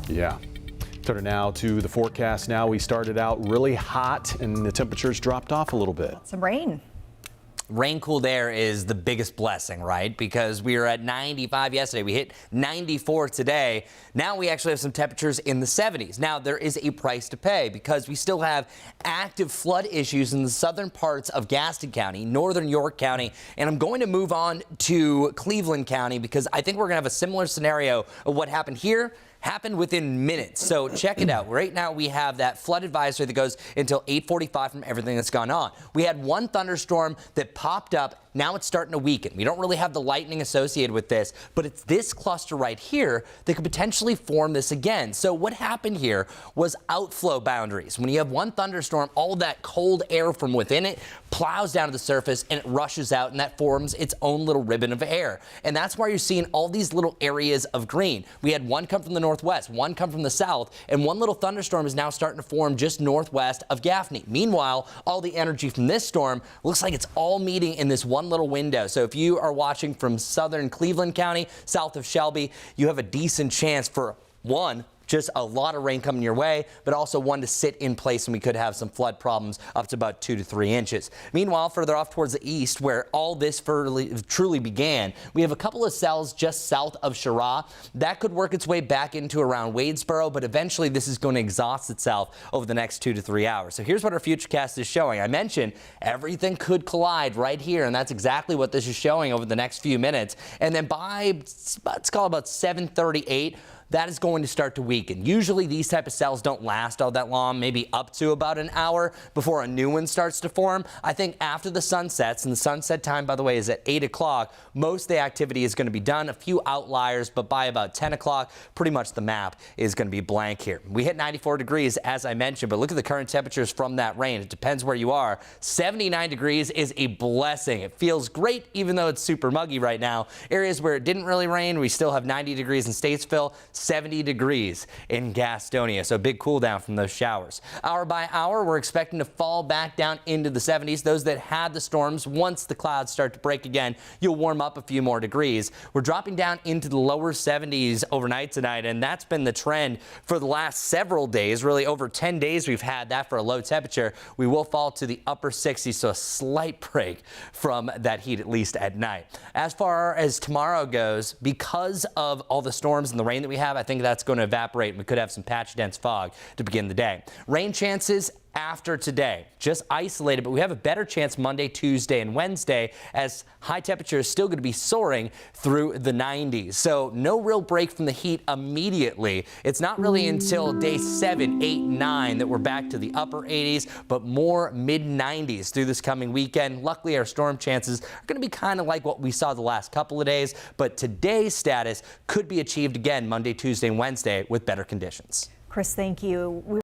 Yeah. Turning now to the forecast. Now we started out really hot and the temperatures dropped off a little bit. Some rain. Rain cooled air is the biggest blessing, right? Because we were at 95 yesterday. We hit 94 today. Now we actually have some temperatures in the 70s. Now there is a price to pay because we still have active flood issues in the southern parts of Gaston County, northern York County, and I'm going to move on to Cleveland County because I think we're going to have a similar scenario of what happened here happened within minutes. So check it out. Right now we have that flood advisory that goes until 8:45 from everything that's gone on. We had one thunderstorm that popped up. Now it's starting to weaken. We don't really have the lightning associated with this, but it's this cluster right here that could potentially form this again. So what happened here was outflow boundaries. When you have one thunderstorm, all that cold air from within it plows down to the surface and it rushes out, and that forms its own little ribbon of air. And that's why you're seeing all these little areas of green. We had one come from the northwest, one come from the south, and one little thunderstorm is now starting to form just northwest of Gaffney. Meanwhile, all the energy from this storm looks like it's all meeting in this one little window. So if you are watching from southern Cleveland County, south of Shelby, you have a decent chance for just a lot of rain coming your way, but also one to sit in place, and we could have some flood problems up to about 2 to 3 inches. Meanwhile, further off towards the east, where all this truly began, we have a couple of cells just south of Chirac. That could work its way back into around Wadesboro, but eventually this is going to exhaust itself over the next 2 to 3 hours. So here's what our futurecast is showing. I mentioned everything could collide right here, and that's exactly what this is showing over the next few minutes. And then by, let's call it about 7:38, that is going to start to weaken. Usually these type of cells don't last all that long, maybe up to about an hour before a new one starts to form. I think after the sun sets, and the sunset time, by the way, is at 8 o'clock, most of the activity is going to be done. A few outliers, but by about 10 o'clock, pretty much the map is going to be blank here. We hit 94 degrees, as I mentioned, but look at the current temperatures from that rain. It depends where you are. 79 degrees is a blessing. It feels great, even though it's super muggy right now. Areas where it didn't really rain, we still have 90 degrees in Statesville, 70 degrees in Gastonia, so big cool down from those showers. Hour by hour, we're expecting to fall back down into the 70s. Those that had the storms, once the clouds start to break again, you'll warm up a few more degrees. We're dropping down into the lower 70s overnight tonight, and that's been the trend for the last several days. Really, over 10 days we've had that for a low temperature. We will fall to the upper 60s, so a slight break from that heat, at least at night. As far as tomorrow goes, because of all the storms and the rain that we have, I think that's going to evaporate. We could have some patchy dense fog to begin the day. Rain chances after today, just isolated, but we have a better chance Monday, Tuesday, and Wednesday, as high temperature is still going to be soaring through the 90s. So no real break from the heat immediately. It's not really until day 7, 8, 9 that we're back to the upper 80s, but more mid-90s through this coming weekend. Luckily, our storm chances are going to be kind of like what we saw the last couple of days, but today's status could be achieved again Monday, Tuesday, and Wednesday with better conditions. Chris, thank you.